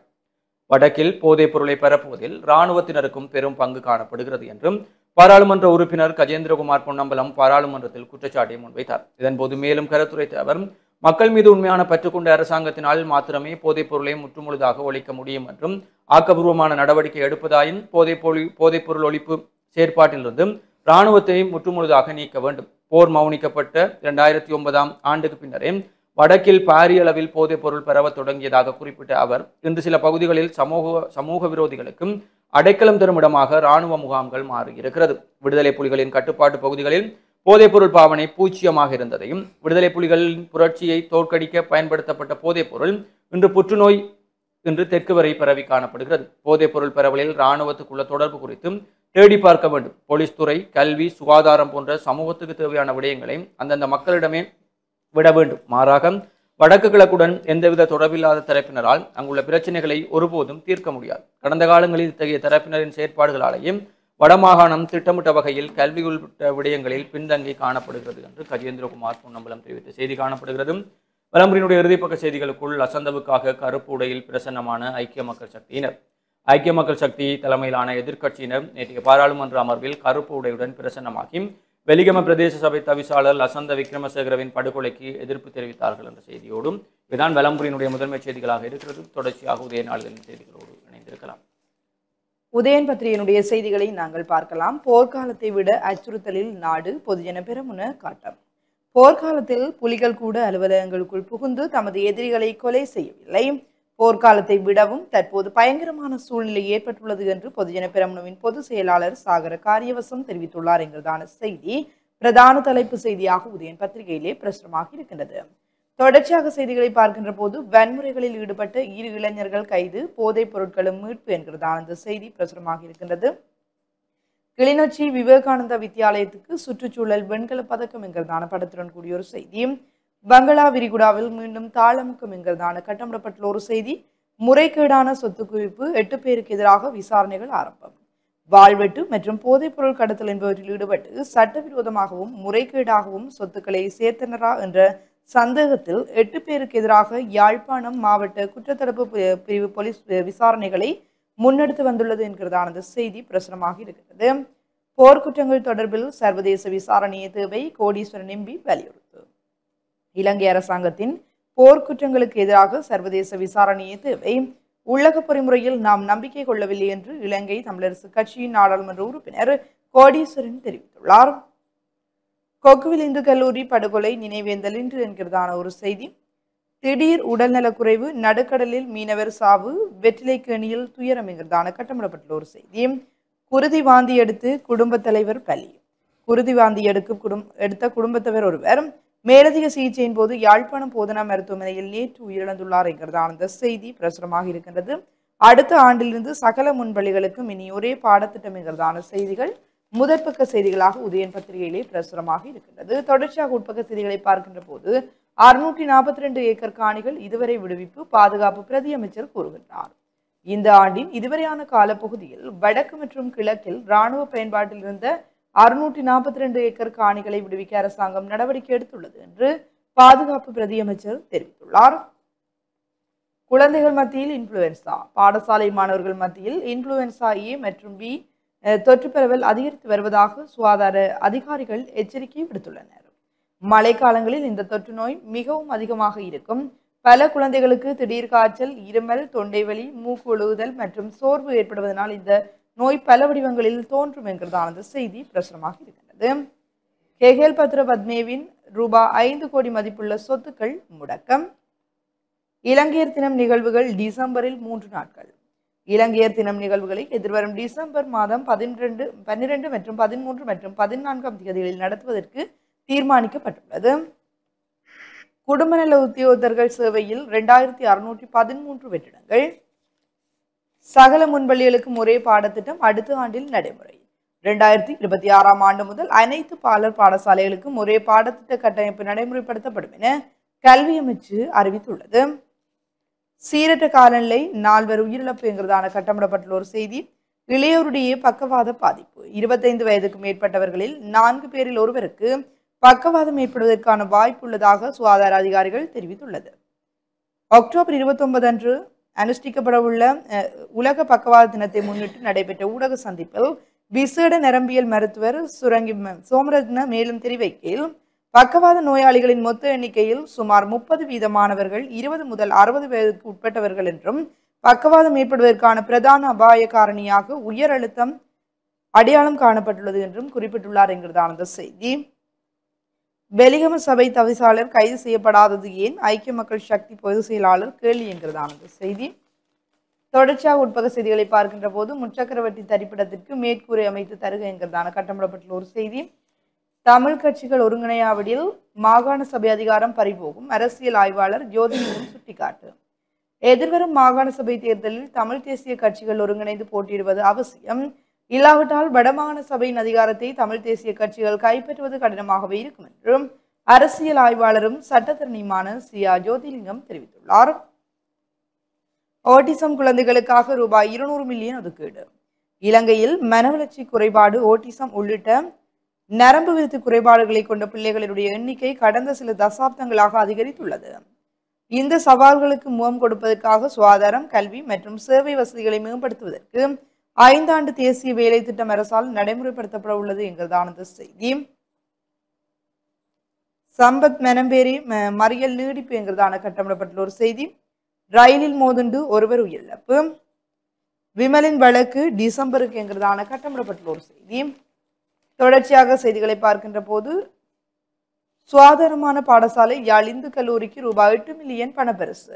வடக்கில் போதைப் பொருளை பரப்புவதில் இராணுவத்தினருக்கும் பெரும் பங்கு காணப்படுகிறது என்றும் பாராளுமன்ற உறுப்பினர் கஜேந்திரகுமார் பொன்னம்பலம் பாராளுமன்றத்தில் குற்றச்சாட்டை முன்வைத்தார். இதன்போது மேலும் கருத்துரைத்த அவர் மக்கள் மீது உண்மையான பற்றுக்கொண்ட அரசாங்கத்தினால் மாத்திரமே போதைப் பொருளை முற்றுமுழுதாக ஒழிக்க முடியும் என்றும் ஆக்கப்பூர்வமான நடவடிக்கை எடுப்பதாயின் போதைப்பொருள் ஒழிப்பு செயற்பாட்டிலிருந்தும் இராணுவத்தை முற்றுமுழுதாக நீக்க வேண்டும். போர் மௌனிக்கப்பட்ட 2009 ஆண்டுக்கு பின்னரே வடக்கில் பாரிய அளவில் போதைப் பொருள் பரவ தொடங்கியதாக குறிப்பிட்ட அவர், இன்று சில பகுதிகளில் சமூக விரோதிகளுக்கும் அடைக்கலம் தரும் இடமாக இராணுவ முகாம்கள் மாறியிருக்கிறது. விடுதலை புலிகளின் கட்டுப்பாட்டு பகுதிகளில் போதைப்பொருள் பாவனை பூச்சியமாக இருந்ததையும், விடுதலை புலிகளின் புரட்சியை தோற்கடிக்க பயன்படுத்தப்பட்ட போதைப்பொருள் இன்று புற்றுநோய் இன்று தெற்கு வரை பரவி காணப்படுகிறது. போதைப்பொருள் பரவலில் இராணுவத்துக்குள்ள தொடர்பு குறித்தும் தேடி பார்க்க வேண்டும். போலீஸ் துறை, கல்வி, சுகாதாரம் போன்ற சமூகத்துக்கு தேவையான விடயங்களை அந்தந்த மக்களிடமே விட வேண்டும். மாறாக வடக்கு கிழக்குடன் எந்தவித தொடர்பில்லாத தரப்பினரால் அங்குள்ள பிரச்சனைகளை ஒருபோதும் தீர்க்க முடியாது. கடந்த காலங்களில் இத்தகைய தரப்பினரின் செயற்பாடுகளாலேயும் வடமாகாணம் திட்டமிட்ட வகையில் கல்வி உள்ளிட்ட விடயங்களில் பின்தங்கி காணப்படுகிறது என்று கஜேந்திரகுமார் பொன்னம்பலம் தெரிவித்த செய்தி காணப்படுகிறது. வலம்புரியினுடைய இறுதிப்பக்க செய்திகளுக்குள் அசந்தவுக்காக கருப்பு உடையில் பிரசன்னமான ஐக்கிய மக்கள் சக்தியினர். ஐக்கிய மக்கள் சக்தி தலைமையிலான எதிர்க்கட்சியினர் நேற்றைய பாராளுமன்ற அமர்வில் கருப்பு உடையுடன் பிரசன்னமாகி வெலிகம பிரதேச சபை தவிசாளர் லசந்த விக்ரமசேகரவின் படுகொலைக்கு எதிர்ப்பு தெரிவித்தார்கள் என்ற செய்தியோடும் இதுதான் வலம்புரியினுடைய முதன்மை செய்திகளாக இருக்கிறது. தொடர்ச்சியாக உதய நாளிதழின் செய்திகளோடு இணைந்திருக்கலாம். உதயன் பத்திரிகையினுடைய செய்திகளை நாங்கள் பார்க்கலாம். போர்க்காலத்தை விட அச்சுறுத்தலில் நாடு, பொதுஜன பெரமுன காட்டம். போர்க்காலத்தில் புலிகள் கூட அலுவலகங்களுக்குள் புகுந்து தமது எதிரிகளை கொலை செய்யவில்லை. போர்க்காலத்தை விடவும் தற்போது பயங்கரமான சூழ்நிலை ஏற்பட்டுள்ளது என்று பொதுஜன பெரமுனவின் பொதுச் செயலாளர் சாகர காரியவசம் தெரிவித்துள்ளார் என்கிறதான செய்தி பிரதான தலைப்பு செய்தியாக உதயன் பத்திரிகையிலே பிரசுரமாக இருக்கின்றது. தொடர்ச்சியாக செய்திகளை பார்க்கின்ற போது வன்முறைகளில் ஈடுபட்ட 2 இளைஞர்கள் கைது, போதைப் பொருட்களும் மீட்பு என்கிறதான இந்த செய்தி பிரசுரமாக இருக்கின்றது. கிளிநொச்சி விவேகானந்தா வித்தியாலயத்துக்கு சுற்றுச்சூழல் வெண்கல பதக்கம் என்கிறதான படத்துடன் கூடிய ஒரு செய்தி. பங்களா விரிகுடாவில் மீண்டும் தாளமுக்கம் என்கிறதான கட்டமிடப்பட்டுள்ள ஒரு செய்தி. முறைகேடான சொத்து குவிப்பு, 8 பேருக்கு எதிராக விசாரணைகள் ஆரம்பம். வாழ்வெட்டு மற்றும் போதைப்பொருள் கடத்தல் என்பவற்றில் ஈடுபட்டு சட்டவிரோதமாகவும் முறைகேடாகவும் சொத்துக்களை சேர்த்தனரா என்ற சந்தேகத்தில் 8 பேருக்கு எதிராக யாழ்ப்பாணம் மாவட்ட குற்றத்தடுப்பு பிரிவு போலீஸ் விசாரணைகளை முன்னெடுத்து வந்துள்ளது என்கிறதான அந்த செய்தி பிரசுரமாக இருக்கிறது. போர்க்குற்றங்கள் தொடர்பில் சர்வதேச விசாரணையை தேவை, கோடீஸ்வரன் எம்பி வலியுறுத்து. இலங்கை அரசாங்கத்தின் போர்க்குற்றங்களுக்கு எதிராக சர்வதேச விசாரணையை தேவை, உள்ளக பொறிமுறையில் நாம் நம்பிக்கை கொள்ளவில்லை என்று இலங்கை தமிழரசு கட்சியின் நாடாளுமன்ற உறுப்பினர் கோடீஸ்வரன் தெரிவித்துள்ளார். கொக்குவில் இந்து கல்லூரி படுகொலை நினைவேந்தல் இன்று என்கிறதான ஒரு செய்தி. திடீர் உடல்நலக்குறைவு, நடுக்கடலில் மீனவர் சாவு, வெற்றிலைக்கேணியில் துயரம் என்கிறதான கட்டமிடப்பட்டுள்ள ஒரு செய்தி. குருதி வாந்தி எடுத்து குடும்ப தலைவர் பலி. குருதி வாந்தி எடுத்த குடும்பத்தவர் ஒருவர் மேலதிக சிகிச்சையின் போது யாழ்ப்பாணம் போதனா மருத்துவமனையில் நேற்று உயிரிழந்துள்ளார் என்கிறதான அந்த செய்தி பிரசுரமாக இருக்கின்றது. அடுத்த ஆண்டிலிருந்து சகல முன்பள்ளிகளுக்கும் இனி ஒரே பாடத்திட்டம் என்கிறதான செய்திகள் முதற்பக்க செய்திகளாக உதயன் பத்திரிகையிலே பிரசுரமாக இருக்கின்றது. தொடர்ச்சியாக உட்பக்க செய்திகளை பார்க்கின்ற போது 642 ஏக்கர் காணிகள் இதுவரை விடுவிப்பு, பாதுகாப்பு பிரதி அமைச்சர் கூறுகின்றார். இந்த ஆண்டின் இதுவரையான காலப்பகுதியில் வடக்கு மற்றும் கிழக்கில் இராணுவ பயன்பாட்டில் இருந்த 642 ஏக்கர் காணிகளை விடுவிக்க அரசாங்கம் நடவடிக்கை எடுத்துள்ளது என்று பாதுகாப்பு பிரதி அமைச்சர் தெரிவித்துள்ளார். குழந்தைகள் மத்தியில் இன்ஃபுளுவன்சா, பாடசாலை மாணவர்கள் மத்தியில் இன்ஃபுளுவன்சா A மற்றும் B தொற்று பரவல் அதிகரித்து வருவதாக சுகாதார அதிகாரிகள் எச்சரிக்கை விடுத்துள்ளனர். மழைக்காலங்களில் இந்த தொற்று நோய் மிகவும் அதிகமாக இருக்கும். பல குழந்தைகளுக்கு திடீர் காய்ச்சல், இருமல், தொண்டைவலி, மூக்கு ஒழுகுதல் மற்றும் சோர்வு ஏற்படுவதனால் இந்த நோய் பல வடிவங்களில் தோன்றும் என்கிறதான அந்த செய்தி பிரசுரமாக இருக்கின்றது. கேகேல் பத்ர பத்மேவின் ரூபாய் 5 கோடி மதிப்புள்ள சொத்துக்கள் முடக்கம். இலங்கையர் தினம் நிகழ்வுகள் டிசம்பரில் 3 நாட்கள். இலங்கையர் தினம் நிகழ்வுகளை எதிர்வரும் டிசம்பர் மாதம் 12 மற்றும் 13 மற்றும் 14ஆம் தேதிகளில் நடத்துவதற்கு தீர்மானிக்கப்பட்டுள்ளது. குடும்ப நல உத்தியோகத்தர்கள் சேவையில் 2613 வெற்றிடங்கள். சகல முன்பள்ளிகளுக்கும் ஒரே பாடத்திட்டம் அடுத்த ஆண்டில் நடைமுறை. 2026ஆம் ஆண்டு முதல் அனைத்து பாலர் பாடசாலைகளுக்கும் ஒரே பாடத்திட்ட கட்டமைப்பு நடைமுறைப்படுத்தப்படும் என கல்வி அமைச்சு அறிவித்துள்ளது. சீரற்ற காலநிலை, 4 உயிரிழப்பு என்கிறதான கட்டமிடப்பட்டுள்ள ஒரு செய்தி. இளையோருடைய பக்கவாத பாதிப்பு, 25 வயதுக்கு மேற்பட்டவர்களில் 4 பேரில் ஒருவருக்கு பக்கவாதம் ஏற்படுவதற்கான வாய்ப்பு உள்ளதாக சுகாதார அதிகாரிகள் தெரிவித்துள்ளது. அக்டோபர் 29 அன்று அனுஷ்டிக்கப்படவுள்ள உலக பக்கவாத தினத்தை முன்னிட்டு நடைபெற்ற ஊடக சந்திப்பில் விசேட நரம்பியல் மருத்துவர் சுரங்கி சோமரத்ன மேலும் தெரிவிக்கையில், பக்கவாத நோயாளிகளின் மொத்த எண்ணிக்கையில் சுமார் 30% 20 முதல் 60 வயதுக்கு உட்பட்டவர்கள் என்றும் பக்கவாதம் ஏற்படுவதற்கான பிரதான அபாய காரணியாக உயர் அழுத்தம் அடையாளம் காணப்பட்டுள்ளது என்றும் குறிப்பிட்டுள்ளார் என்கிறதான அந்த செய்தி. பெலிகம சபை தவிசாளர் கைது செய்யப்படாதது ஏன்? ஐக்கிய மக்கள் சக்தி பொதுச் செயலாளர் கேள்வி என்கிறதான அந்த செய்தி. தொடர்ச்சியாக உட்பக செய்திகளை பார்க்கின்ற போது முச்சக்கரவட்டி தரிப்பிடத்திற்கு மேற்கூரை அமைத்து தருக என்கிறதான கட்டமிடப்பட்டுள்ள ஒரு செய்தி. தமிழ் கட்சிகள் ஒருங்கிணையாவிடில் மாகாண சபை அதிகாரம் பறிபோகும், அரசியல் ஆய்வாளர் ஜோதிலிங்கம் சுட்டிக்காட்டு. எதிர்வரும் மாகாண சபை தேர்தலில் தமிழ் தேசிய கட்சிகள் ஒருங்கிணைந்து போட்டியிடுவது அவசியம். இல்லாவிட்டால் வடமாகாண சபையின் அதிகாரத்தை தமிழ் தேசிய கட்சிகள் கைப்பற்றுவது கடினமாகவே இருக்கும் என்றும் அரசியல் ஆய்வாளரும் சட்டத்தரணியுமான சியா ஜோதிலிங்கம் தெரிவித்துள்ளார். ஓட்டிசம் குழந்தைகளுக்காக ரூபாய் 200 மில்லியன் ஒதுக்கீடு. இலங்கையில் மனவளர்ச்சி குறைபாடு, ஓட்டிசம் உள்ளிட்ட நரம்பு விருத்தி குறைபாடுகளை கொண்ட பிள்ளைகளினுடைய எண்ணிக்கை கடந்த சில தசாப்தங்களாக அதிகரித்துள்ளது. இந்த சவால்களுக்கு முகம் கொடுப்பதற்காக சுகாதாரம், கல்வி மற்றும் சேவை வசதிகளை மேம்படுத்துவதற்கு 5 ஆண்டு தேசிய வேலை திட்டம் அரசால் நடைமுறைப்படுத்தப்பட உள்ளது என்கிறதான இந்த செய்தி. சம்பத் மெனம்பேரி மறியல் நீடிப்பு என்கிறதான கட்டமிடப்பட்டுள்ள ஒரு செய்தி. ரயிலில் மோதுண்டு ஒருவர் உயிரிழப்பு. விமலின் வழக்கு டிசம்பருக்கு என்கிறதான கட்டமிடப்பட்டுள்ள ஒரு செய்தி. தொடர்ச்சியாக செய்திகளை பார்க்கின்ற போது சுகாதாரமான பாடசாலை யாழ் இந்து கல்லூரிக்கு ரூபாய் 8 மில்லியன் பணப்பரிசு.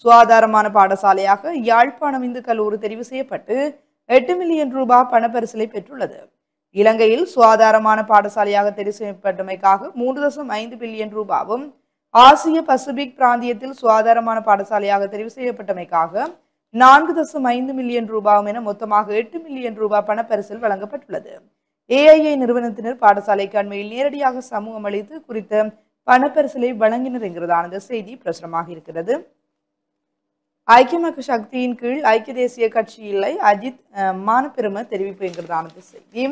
சுகாதாரமான பாடசாலையாக யாழ்ப்பாணம் இந்து கல்லூரி தெரிவு செய்யப்பட்டு 8 மில்லியன் ரூபாய் பணப்பரிசிலை பெற்றுள்ளது. இலங்கையில் சுகாதாரமான பாடசாலையாக தெரிவு செய்யப்பட்டமைக்காக 3.5 பில்லியன் ரூபாவும், ஆசிய பசிபிக் பிராந்தியத்தில் சுகாதாரமான பாடசாலையாக தெரிவு செய்யப்பட்டமைக்காக 4.5 மில்லியன் ரூபாயும் என மொத்தமாக 8 மில்லியன் ரூபாய் பணப்பரிசில் வழங்கப்பட்டுள்ளது. ஏஐஐ நிறுவனத்தினர் பாடசாலைக்கு அண்மையில் நேரடியாக சமூகம் அளித்து குறித்த பணப்பரிசிலை வழங்கினர் என்கிறதான இந்த செய்தி பிரசுரமாக இருக்கிறது. ஐக்கிய மக்கள் சக்தியின் கீழ் ஐக்கிய தேசிய கட்சி இல்லை, அஜித் மானப்பெரும தெரிவிப்பு என்கிறதான செய்தி.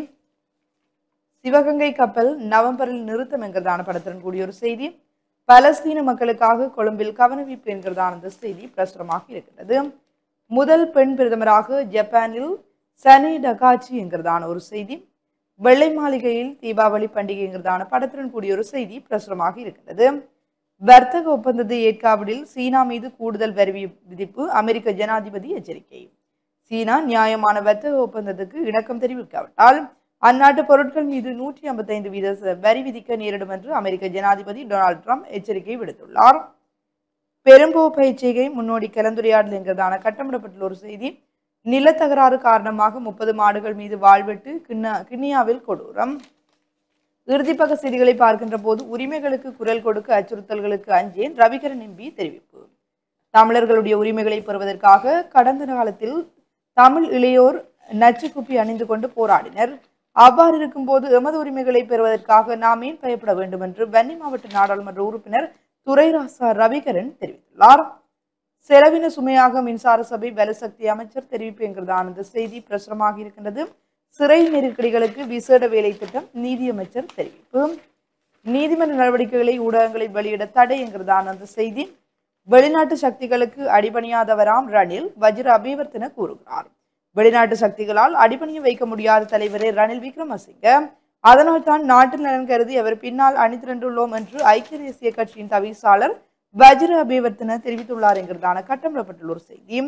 சிவகங்கை கப்பல் நவம்பரில் நிறுத்தம் என்கிறதான படத்துடன் கூடிய ஒரு செய்தி. பலஸ்தீன மக்களுக்காக கொழும்பில் கவனவீர்ப்பு என்கிறதான செய்தி பிரசுரமாக இருக்கிறது. முதல் பெண் பிரதமராக ஜப்பானில் சனி டகாச்சி என்கிறதான ஒரு செய்தி. வெள்ளை மாளிகையில் தீபாவளி பண்டிகைங்கிறதான படத்துடன் கூடிய ஒரு செய்தி பிரசுரமாக இருக்கிறது. வர்த்தக ஒப்பந்தத்தை ஏற்காவிடில் சீனா மீது கூடுதல் வரி விதிப்பு, அமெரிக்க ஜனாதிபதி எச்சரிக்கை. சீனா நியாயமான வர்த்தக ஒப்பந்தத்துக்கு இணக்கம் தெரிவிக்காவிட்டால் அந்நாட்டு பொருட்கள் மீது 155% வரி விதிக்க நேரிடும் என்று அமெரிக்க ஜனாதிபதி டொனால்டு ட்ரம்ப் எச்சரிக்கை விடுத்துள்ளார். பெரும்போ பயிற்சிகை முன்னோடி கலந்துரையாடல் என்கிறதான கட்டமிடப்பட்டுள்ள ஒரு செய்தி. நிலத்தகராறு காரணமாக 30 மாடுகள் மீது வாழ்வெட்டு, கிண்ணியாவில் கொடூரம். இறுதிப்பக்க செய்திகளை பார்க்கின்ற போது உரிமைகளுக்கு குரல் கொடுக்க அச்சுறுத்தல்களுக்கு அஞ்சேன், ரவிகரன் எம்பி தெரிவிப்பு. தமிழர்களுடைய உரிமைகளை பெறுவதற்காக கடந்த காலத்தில் தமிழ் இளையோர் நச்சு குப்பி அணிந்து கொண்டு போராடினர். அவ்வாறு இருக்கும் போது எமது உரிமைகளை பெறுவதற்காக நாம் ஏன் பயப்பட வேண்டும் என்று வன்னி மாவட்ட நாடாளுமன்ற உறுப்பினர் துரைராசா ரவிகரன் தெரிவித்துள்ளார். செலவின சுமையாக மின்சார சபை வலுசக்தி அமைச்சர் தெரிவிப்பு என்கிறதான இந்த செய்தி பிரசுரமாக இருக்கின்றது. சிறை நெருக்கடிகளுக்கு விசேட வேலை திட்டம் நீதியமைச்சர் தெரிவிப்பு. நீதிமன்ற நடவடிக்கைகளை ஊடகங்களில் வெளியிட தடை என்கிறதான அந்த செய்தி. வெளிநாட்டு சக்திகளுக்கு அடிபணியாதவராம் ரணில், வஜ்ர அபிவர்த்தன கூறுகிறார். வெளிநாட்டு சக்திகளால் அடிபணிய வைக்க முடியாத தலைவரே ரணில் விக்ரமசிங்க. அதனால் தான் நாட்டில் நலன் கருதி அவர் பின்னால் அணிதிரண்டுள்ளோம் என்று ஐக்கிய தேசிய கட்சியின் தவிசாளர் வஜ்ர அபிவர்த்தன தெரிவித்துள்ளார் என்கிறதான கட்டமிடப்பட்டுள்ள ஒரு செய்தி.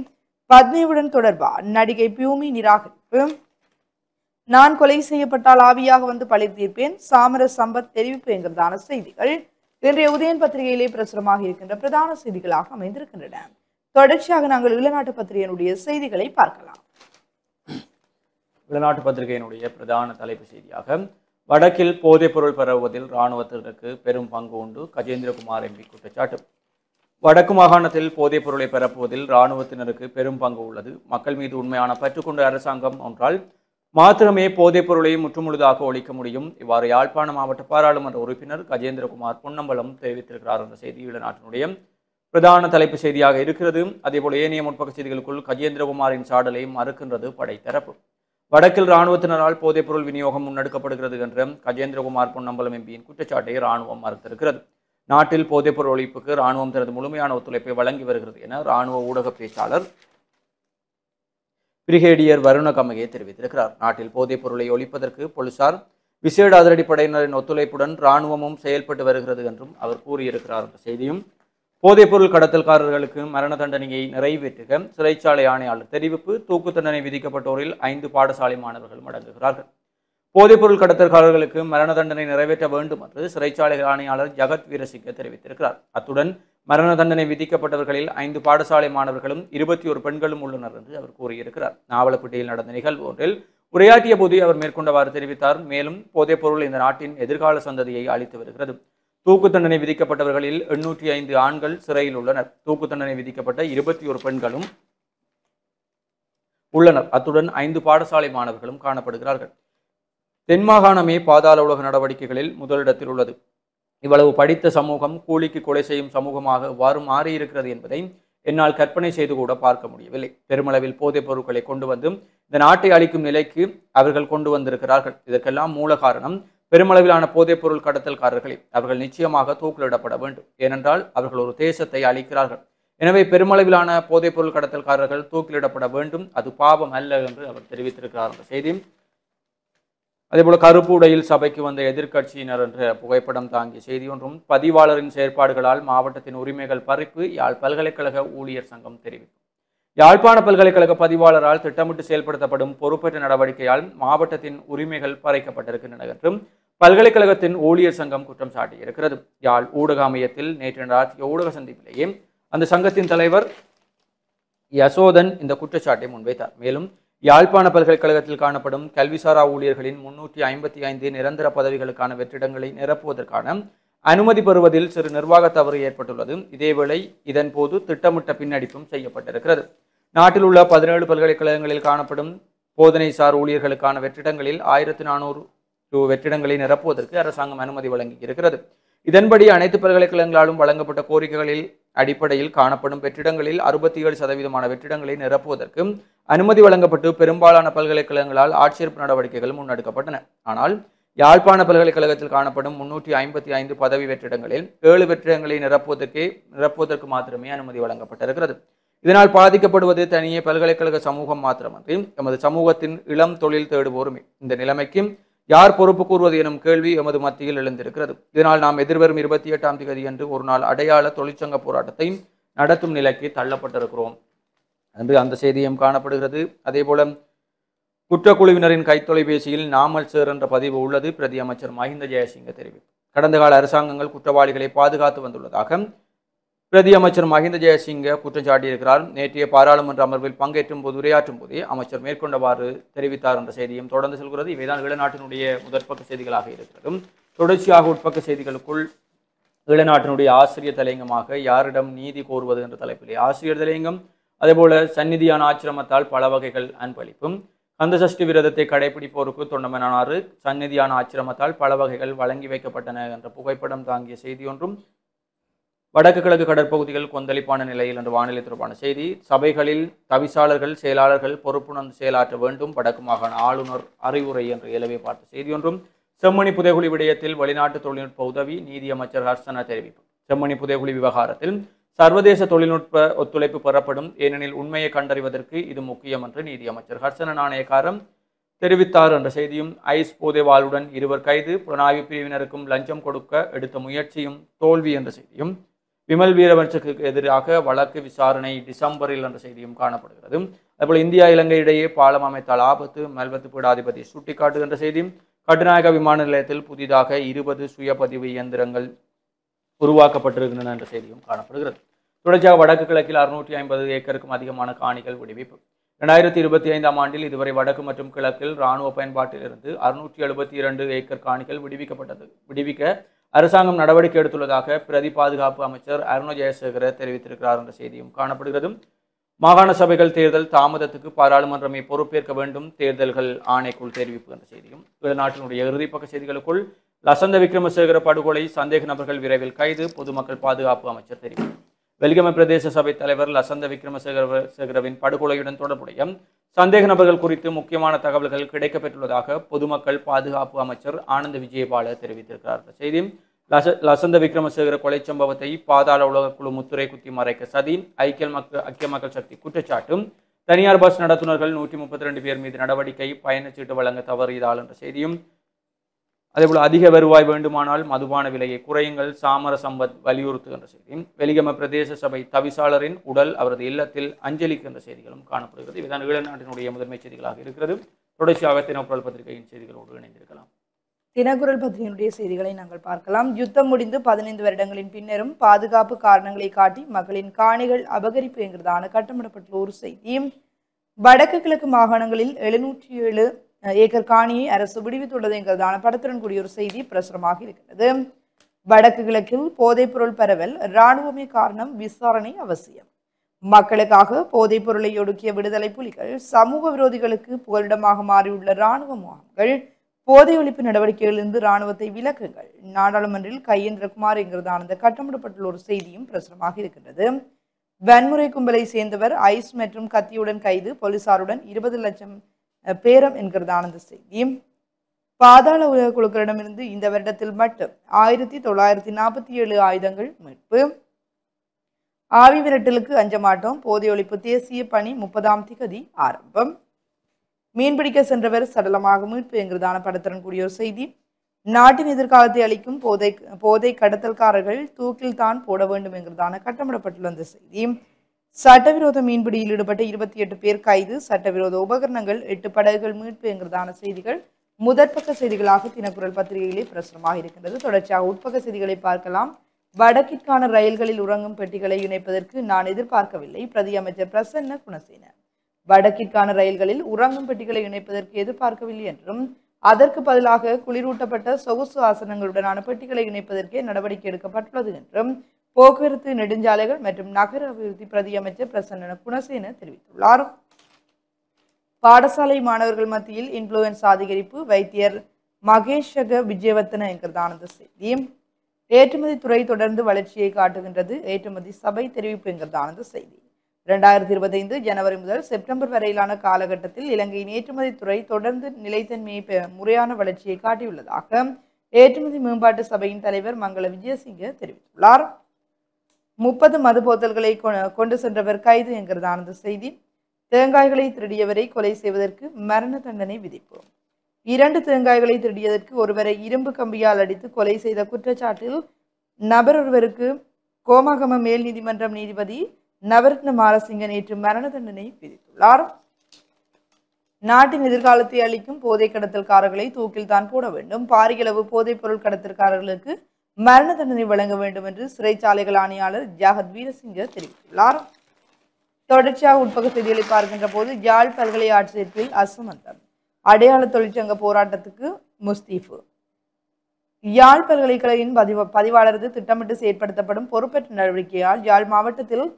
பத்மினியுடன் தொடர்பா நடிகை பியூமி நிராகரிப்பு. நான் கொலை செய்யப்பட்டால் ஆவியாக வந்து பழி தீர்ப்பேன், சாமர சம்பத் தெரிவிப்பு என்கிறதான செய்திகள் இன்றைய உதயன் பத்திரிகையிலே பிரசுரமாக இருக்கின்ற பிரதான செய்திகளாக அமைந்திருக்கின்றன. தொடர்ச்சியாக நாங்கள் இளநாட்டு பத்திரிகையினுடைய செய்திகளை பார்க்கலாம். இளநாட்டு பத்திரிகையினுடைய பிரதான தலைப்பு செய்தியாக வடக்கில் போதைப் பொருள் பரவுவதில் இராணுவத்தினருக்கு பெரும் பங்கு உண்டு, கஜேந்திரகுமார் எம்பி குற்றச்சாட்டு. வடக்கு மாகாணத்தில் போதைப் பொருளை பரப்புவதில் இராணுவத்தினருக்கு பெரும் பங்கு உள்ளது. மக்கள் மீது உண்மையான பற்றுக்கொண்ட அரசாங்கம் ஒன்றால் மாத்திரமே போதைப் பொருளை முற்றுமுழுதாக ஒழிக்க முடியும். இவ்வாறு யாழ்ப்பாண மாவட்ட பாராளுமன்ற உறுப்பினர் கஜேந்திரகுமார் பொன்னம்பலம் தெரிவித்திருக்கிறார் என்ற செய்தி இளநாட்டினுடைய பிரதான தலைப்பு செய்தியாக இருக்கிறது. அதேபோல் ஏனைய முற்பக்க செய்திகளுக்குள் கஜேந்திரகுமாரின் சாடலை மறுக்கின்றது படைத்தரப்பு. வடக்கில் இராணுவத்தினரால் போதைப் பொருள் விநியோகம் முன்னெடுக்கப்படுகிறது என்ற கஜேந்திரகுமார் பொன்னம்பலம் எம்பியின் குற்றச்சாட்டை இராணுவம் மறுத்திருக்கிறது. நாட்டில் போதைப் பொருள் ஒழிப்புக்கு இராணுவம் தனது முழுமையான ஒத்துழைப்பை வழங்கி வருகிறது என இராணுவ ஊடக பேச்சாளர் பிரிகேடியர் வருண கமகே தெரிவித்திருக்கிறார். நாட்டில் போதைப் பொருளை ஒழிப்பதற்கு போலீசார் விசேட அதிரடிப்படையினரின் ஒத்துழைப்புடன் இராணுவமும் செயல்பட்டு வருகிறது என்றும் அவர் கூறியிருக்கிறார் என்ற செய்தியும், போதைப்பொருள் கடத்தல்காரர்களுக்கு மரண தண்டனையை நிறைவேற்றுக சிறைச்சாலை ஆணையாளர் தெரிவிப்பு, தூக்கு தண்டனை விதிக்கப்பட்டோரில் 5 பாடசாலை மாணவர்கள் அடங்குகிறார்கள். போதைப்பொருள் கடத்தல்காரர்களுக்கு மரண தண்டனை நிறைவேற்ற வேண்டும் என்று சிறைச்சாலை ஆணையாளர் ஜகத் வீரசிங்க தெரிவித்திருக்கிறார். அத்துடன் மரண தண்டனை விதிக்கப்பட்டவர்களில் 5 பாடசாலை மாணவர்களும் 21 பெண்களும் உள்ளனர் என்று அவர் கூறியிருக்கிறார். நாவலப்பிட்டியில் நடந்த நிகழ்வு ஒன்றில் உரையாற்றிய போது அவர் மேற்கொண்டவாறு தெரிவித்தார். மேலும் போதைப்பொருள் இந்த நாட்டின் எதிர்கால சந்ததியை அளித்து வருகிறது. தூக்கு தண்டனை விதிக்கப்பட்டவர்களில் 805 ஆண்கள் சிறையில் உள்ளனர். தூக்கு தண்டனை விதிக்கப்பட்ட 21 பெண்களும் உள்ளனர். அத்துடன் 5 பாடசாலை மாணவர்களும் காணப்படுகிறார்கள். தென்மாகாணமே பாதாள உலக நடவடிக்கைகளில் முதலிடத்தில் உள்ளது. இவ்வளவு படித்த சமூகம் கூலிக்கு கொலை செய்யும் சமூகமாக எவ்வாறு மாறியிருக்கிறது என்பதை என்னால் கற்பனை செய்து கூட பார்க்க முடியவில்லை. பெருமளவில் போதைப் பொருட்களை கொண்டு வந்து இந்த நாட்டை அளிக்கும் நிலைக்கு அவர்கள் கொண்டு வந்திருக்கிறார்கள். இதற்கெல்லாம் மூல காரணம் பெருமளவிலான போதைப் பொருள் கடத்தல்காரர்களே. அவர்கள் நிச்சயமாக தூக்கிலிடப்பட வேண்டும். ஏனென்றால் அவர்கள் ஒரு தேசத்தை அளிக்கிறார்கள். எனவே பெருமளவிலான போதைப் பொருள் கடத்தல்காரர்கள் தூக்கிலிடப்பட வேண்டும். அது பாவம் அல்ல என்று அவர் தெரிவித்திருக்கிறார் என்ற செய்தி. அதேபோல கருப்பு உடையில் சபைக்கு வந்த எதிர்க்கட்சியினர் என்ற புகைப்படம் தாங்கிய செய்தி ஒன்றும், பதிவாளரின் செயற்பாடுகளால் மாவட்டத்தின் உரிமைகள் பறிப்பு, யாழ் பல்கலைக்கழக ஊழியர் சங்கம் தெரிவிப்பு. யாழ்ப்பாண பல்கலைக்கழக பதிவாளரால் திட்டமிட்டு செயல்படுத்தப்படும் பொறுப்பற்ற நடவடிக்கையால் மாவட்டத்தின் உரிமைகள் பறிக்கப்பட்டிருக்கின்றன என்றும் பல்கலைக்கழகத்தின் ஊழியர் சங்கம் குற்றம் சாட்டியிருக்கிறது. யாழ் ஊடக அமையத்தில் நேற்று நடத்திய ஊடக சந்திப்பிலேயே அந்த சங்கத்தின் தலைவர் யசோதன் இந்த குற்றச்சாட்டை முன்வைத்தார். மேலும் யாழ்ப்பாண பல்கலைக்கழகத்தில் காணப்படும் கல்விசாரா ஊழியர்களின் 355 நிரந்தர பதவிகளுக்கான வெற்றிடங்களை நிரப்புவதற்கான அனுமதி பெறுவதில் சிறு நிர்வாக தவறு ஏற்பட்டுள்ளது. இதேவேளை இதன் போது திட்டமிட்ட பின்னடிப்பும் செய்யப்பட்டிருக்கிறது. நாட்டில் உள்ள 17 பல்கலைக்கழகங்களில் காணப்படும் போதனைசார் ஊழியர்களுக்கான வெற்றிடங்களில் 1400 வெற்றிடங்களை நிரப்புவதற்கு அரசாங்கம் அனுமதி வழங்கி இருக்கிறது. இதன்படி அனைத்து பல்கலைக்கழகங்களாலும் வழங்கப்பட்ட கோரிக்கைகளில் அடிப்படையில் காணப்படும் வெற்றிடங்களில் 67% வெற்றிடங்களை நிரப்புவதற்கு அனுமதி வழங்கப்பட்டு பெரும்பாலான பல்கலைக்கழகங்களால் ஆட்சேர்ப்பு நடவடிக்கைகள் முன்னெடுக்கப்பட்டன. ஆனால் யாழ்ப்பாண பல்கலைக்கழகத்தில் காணப்படும் 355 பதவி வெற்றிடங்களில் 7 வெற்றிடங்களை நிரப்புவதற்கு மாத்திரமே அனுமதி வழங்கப்பட்டிருக்கிறது. இதனால் பாதிக்கப்படுவது தனியே பல்கலைக்கழக சமூகம் மாத்திரமன்றி எமது சமூகத்தின் இளம் தொழில் தேடுவோருமே. இந்த நிலைமைக்கு யார் பொறுப்பு கூறுவது எனும் கேள்வி எமது மத்தியில் எழுந்திருக்கிறது. இதனால் நாம் எதிர்வரும் 28ஆம் தேதி அன்று ஒரு நாள் அடையாள தொழிற்சங்க போராட்டத்தை நடத்தும் நிலைக்கு தள்ளப்பட்டிருக்கிறோம் என்று அந்த செய்தியும் காணப்படுகிறது. அதேபோல குற்றக்குழுவினரின் கைத்தொலைபேசியில் நாமல் சேர் என்ற பதிவு உள்ளது. பிரதி அமைச்சர் மஹிந்த ஜெயசிங்க தெரிவிப்பு. கடந்த கால அரசாங்கங்கள் குற்றவாளிகளை பாதுகாத்து வந்துள்ளதாக பிரதி அமைச்சர் மஹிந்த ஜெயசிங்க குற்றம் சாட்டியிருக்கிறார். நேற்றைய பாராளுமன்ற அமர்வில் பங்கேற்றும் போது உரையாற்றும் போதே அமைச்சர் மேற்கொண்டவாறு தெரிவித்தார் என்ற செய்தியும் தொடர்ந்து செல்கிறது. இவைதான் ஈழநாட்டினுடைய முதற்பக்க செய்திகளாக இருக்கிறது. தொடர்ச்சியாக உட்பக்க செய்திகளுக்குள் ஈழநாட்டினுடைய ஆசிரியர் தலையங்கமாக யாரிடம் நீதி கோருவது என்ற தலைப்பிலே ஆசிரியர் தலையங்கம், அதேபோல சந்நிதியான ஆச்சிரமத்தால் பல வகைகள் அன்பளிப்பும், கந்தசஷ்டி விரதத்தை கடைபிடிப்போருக்கு தொண்டமனாறு சந்நிதியான ஆச்சிரமத்தால் பல வகைகள் வழங்கி வைக்கப்பட்டன என்ற புகைப்படம் தாங்கிய செய்தி ஒன்றும், வடக்கு கிழக்கு கடற்பகுதிகள் கொந்தளிப்பான நிலையில் என்ற வானிலை தொடர்பான செய்தி, சபைகளில் தவிசாளர்கள் செயலாளர்கள் பொறுப்புணர்ந்து செயலாற்ற வேண்டும், வடக்கு மாகாண ஆளுநர் அறிவுரை என்று இயலவே பார்த்த செய்தி ஒன்றும், செம்மணி புதைகுழி விடயத்தில் வெளிநாட்டு தொழில்நுட்ப உதவி, நீதியமைச்சர் ஹர்சன தெரிவிப்பு. செம்மணி புதைகுழி விவகாரத்தில் சர்வதேச தொழில்நுட்ப ஒத்துழைப்பு பெறப்படும், ஏனெனில் உண்மையை கண்டறிவதற்கு இது முக்கியம் என்று நீதியமைச்சர் ஹர்சன நாணயக்காரம் தெரிவித்தார் என்ற செய்தியும், ஐஸ் போதைவாளுடன் 2 கைது, புலனாய்வு பிரிவினருக்கும் லஞ்சம் கொடுக்க எடுத்த முயற்சியும் தோல்வி என்ற செய்தியும், விமல் வீரவன்சக்கு எதிராக வழக்கு விசாரணை டிசம்பரில் என்ற செய்தியும் காணப்படுகிறது. அதேபோல் இந்தியா இலங்கை இடையே பாலம் அமைத்தால் ஆபத்து, மல்வத்து பீடாதிபதி சுட்டிக்காட்டுகின்ற செய்தியும், கட்டுநாயக்க விமான நிலையத்தில் புதிதாக 20 சுயபதிவு இயந்திரங்கள் உருவாக்கப்பட்டிருக்கின்றன என்ற செய்தியும் காணப்படுகிறது. தொடர்ச்சியாக வடக்கு கிழக்கில் 650 ஏக்கருக்கும் அதிகமான காணிகள் விடுவிப்பு. 2025ஆம் ஆண்டில் இதுவரை வடக்கு மற்றும் கிழக்கில் இராணுவ பயன்பாட்டிலிருந்து 672 ஏக்கர் காணிகள் விடுவிக்க அரசாங்கம் நடவடிக்கை எடுத்துள்ளதாக பிரதி பாதுகாப்பு அமைச்சர் அருண ஜெயசேகர தெரிவித்திருக்கிறார் என்ற செய்தியும் காணப்படுகிறது. மாகாண சபைகள் தேர்தல் தாமதத்துக்கு பாராளுமன்றமே பொறுப்பேற்க வேண்டும், தேர்தல்கள் ஆணைக்குள் தெரிவிப்பு என்ற செய்தியும், நாட்டினுடைய இறுதிப்பக்க செய்திகளுக்குள் லசந்த விக்ரமசேகர படுகொலை சந்தேக நபர்கள் விரைவில் கைது, பொதுமக்கள் பாதுகாப்பு அமைச்சர் தெரிவிப்பு. வெலிகம பிரதேச சபை தலைவர் லசந்த விக்ரமசேகரவின் படுகொலையுடன் தொடர்புடைய சந்தேக நபர்கள் குறித்து முக்கியமான தகவல்கள் கிடைக்கப்பெற்றுள்ளதாக பொதுமக்கள் பாதுகாப்பு அமைச்சர் ஆனந்த விஜயபால தெரிவித்திருக்கிறார். செய்தி, லசந்த விக்ரமசேகர கொலை சம்பவத்தை பாதாள உலக குழு முத்துரை குத்தி மறைக்க சதி, ஐக்கிய மக்கள் சக்தி குற்றச்சாட்டும், தனியார் பஸ் நடத்துனர்கள் 132 பேர் மீது நடவடிக்கை, பயணச்சீட்டு வழங்க தவறியதால் என்ற செய்தியும், அதேபோல் அதிக வருவாய் வேண்டுமானால் மதுபான விலையை குறையுங்கள், சாமர சம்பத் வலியுறுத்துகின்ற செய்தியும், வெலிகம பிரதேச சபை தவிசாளரின் உடல் அவரது இல்லத்தில் அஞ்சலிக்கின்ற செய்திகளும் காணப்படுகிறது. இதுதான் ஈழநாட்டினுடைய முதன்மை செய்திகளாக இருக்கிறது. தொடர்ச்சியாக தினக்குரல் பத்திரிகையின் செய்திகளோடு இணைந்திருக்கலாம். தினக்குரல் பத்திரிகையினுடைய செய்திகளை நாங்கள் பார்க்கலாம். யுத்தம் முடிந்து 15 வருடங்களின் பின்னரும் பாதுகாப்பு காரணங்களை காட்டி மக்களின் காணிகள் அபகரிப்பு என்கிறதான கட்டமிடப்பட்டுள்ள ஒரு செய்தி. வடக்கு கிழக்கு மாகாணங்களில் 707 ஏக்கர் காணியை அரசு விடுவித்துள்ளது என்கிறதான படத்துடன் கூடிய ஒரு செய்தி பிரசுரமாக இருக்கிறது. வடக்கு கிழக்கில் போதைப் பொருள் பரவல், இராணுவமே காரணம், விசாரணை அவசியம். மக்களுக்காக போதைப் பொருளை ஒடுக்கிய விடுதலை புலிகள், சமூக விரோதிகளுக்கு புகலிடமாக மாறியுள்ள இராணுவ முகாம்கள், போதை ஒழிப்பு நடவடிக்கைகளிலிருந்து இராணுவத்தை விலக்குங்கள், நாடாளுமன்றில் கையேந்திரகுமார் என்கிறதான அந்த கட்டமிடப்பட்டுள்ள ஒரு செய்தியும் பிரசுரமாக இருக்கின்றது. வன்முறை கும்பலை சேர்ந்தவர் ஐஸ் மற்றும் கத்தியுடன் கைது, போலீசாருடன் 20 லட்சம் பேரம் என்கிறதான அந்த செய்தி. பாதாள உலக குழுக்களிடமிருந்து இந்த வருடத்தில் மட்டும் 1947 ஆயுதங்கள் மீட்பு. ஆவி விரட்டலுக்கு அஞ்ச மாட்டோம், போதை ஒழிப்பு தேசிய பணி 30ஆம் திகதி ஆரம்பம். மீன்பிடிக்க சென்றவர் சடலமாக மீட்பு என்கிறதான படத்துடன் கூடிய ஒரு செய்தி. நாட்டின் எதிர்காலத்தை அளிக்கும் போதை கடத்தல்காரர்கள் தூக்கில் தான் போட வேண்டும் என்கிறதான கட்டமிடப்பட்டுள்ள அந்த செய்தி. சட்டவிரோத மீன்பிடியில் ஈடுபட்ட 28 பேர் கைது, சட்டவிரோத உபகரணங்கள் 8 படகுகள் மீட்பு என்கிறதான செய்திகள் முதற்பக்க செய்திகளாக தினக்குரல் பத்திரிகையிலே பிரசுரமாக இருக்கின்றது. தொடர்ச்சியாக உட்பக்க செய்திகளை பார்க்கலாம். வடக்கிற்கான ரயில்களில் உறங்கும் பெட்டிகளை இணைப்பதற்கு நான் எதிர்பார்க்கவில்லை, பிரதி அமைச்சர் பிரசன்ன குணசேன. வடக்கிற்கான ரயில்களில் உறங்கும் பெட்டிகளை இணைப்பதற்கு எதிர்பார்க்கவில்லை என்றும், அதற்கு பதிலாக குளிரூட்டப்பட்ட சொகுசு ஆசனங்களுடனான பெட்டிகளை இணைப்பதற்கே நடவடிக்கை எடுக்கப்பட்டுள்ளது என்றும் போக்குவரத்து, நெடுஞ்சாலைகள் மற்றும் நகர அபிவிருத்தி பிரதி அமைச்சர் பிரசன்ன குணசேன தெரிவித்துள்ளார். பாடசாலை மாணவர்கள் மத்தியில் இன்ஃப்ளூயன்ஸ் அதிகரிப்பு, வைத்தியர் மகேஷக விஜயவர்த்தன என்கிறதான அந்த செய்தி. ஏற்றுமதி துறை தொடர்ந்து வளர்ச்சியை காட்டுகின்றது, ஏற்றுமதி சபை தெரிவிப்பு என்கிறதான அந்த செய்தி. 2025 ஜனவரி முதல் செப்டம்பர் வரையிலான காலகட்டத்தில் இலங்கையின் ஏற்றுமதி துறை தொடர்ந்து நிலைத்தன்மையை முறையான வளர்ச்சியை காட்டியுள்ளதாக ஏற்றுமதி மேம்பாட்டு சபையின் தலைவர் மங்கள விஜயசிங்க தெரிவித்துள்ளார். 30 மது போத்தல்களை கொண்டு சென்றவர் கைது என்கிறதான அந்த செய்தி. தேங்காய்களை திருடியவரை கொலை செய்வதற்கு மரண தண்டனை விதிப்பு. 2 தேங்காய்களை திருடியதற்கு ஒருவரை இரும்பு கம்பியால் அடித்து கொலை செய்த குற்றச்சாட்டில் நபர் ஒருவருக்கு கோமாகம மேல் நீதிமன்றம் நீதிபதி நவரத்ன மாரசிங்க நேற்று மரண தண்டனை விதித்துள்ளார். நாட்டின் எதிர்காலத்தை அளிக்கும் போதை கடத்தல்காரர்களை தூக்கில் தான் போட வேண்டும், பாரியளவு போதைப் பொருள் கடத்தல்காரர்களுக்கு மரண தண்டனை வழங்க வேண்டும் என்று சிறைச்சாலைகள் ஆணையாளர் ஜாகத் வீரசிங்க தெரிவித்துள்ளார். தொடர்ச்சியாக உட்பக்க செய்திகளை பார்க்கின்ற போது யாழ் பல்கலை ஆட்சேர்ப்பில் அசமந்தம், அடையாள தொழிற்சங்க போராட்டத்துக்கு முஸ்தீஃபு. யாழ் பல்கலைக்கழகின் பதிவாளரது திட்டமிட்டு செயற்படுத்தப்படும் பொறுப்பேற்ற நடவடிக்கையால் யாழ் மாவட்டத்தில்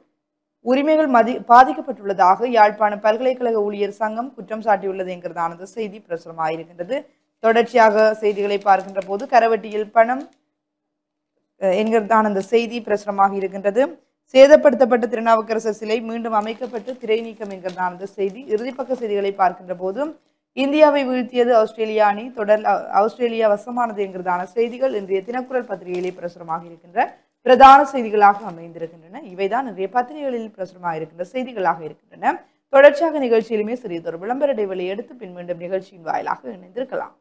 உரிமைகள் பாதிக்கப்பட்டுள்ளதாக யாழ்ப்பாண பல்கலைக்கழக ஊழியர் சங்கம் குற்றம் சாட்டியுள்ளது என்கிறதானது செய்தி பிரசுரமாயிருக்கின்றது. தொடர்ச்சியாக செய்திகளை பார்க்கின்ற போது கரவட்டியில் பணம் என்கிறதான அந்த செய்தி பிரசுரமாக இருக்கின்றது. சேதப்படுத்தப்பட்ட திருநாவுக்கரசர் சிலை மீண்டும் அமைக்கப்பட்டு திரை நீக்கம் என்கிறதான செய்தி. இறுதிப்பக்க செய்திகளை பார்க்கின்ற போது இந்தியாவை வீழ்த்தியது ஆஸ்திரேலியா அணி, தொடர் ஆஸ்திரேலியா வசமானது என்கிறதான செய்திகள் இன்றைய தினக்குரல் பத்திரிகையிலே பிரசுரமாக இருக்கின்ற பிரதான செய்திகளாக அமைந்திருக்கின்றன. இவைதான் இன்றைய பத்திரிகைகளில் பிரசுரமாக இருக்கின்ற செய்திகளாக இருக்கின்றன. தொடர்ச்சியாக நிகழ்ச்சியிலுமே சிறியதொரு விளம்பர இடைவெளி எடுத்து பின் மீண்டும் நிகழ்ச்சியின் வாயிலாக இணைந்திருக்கலாம்.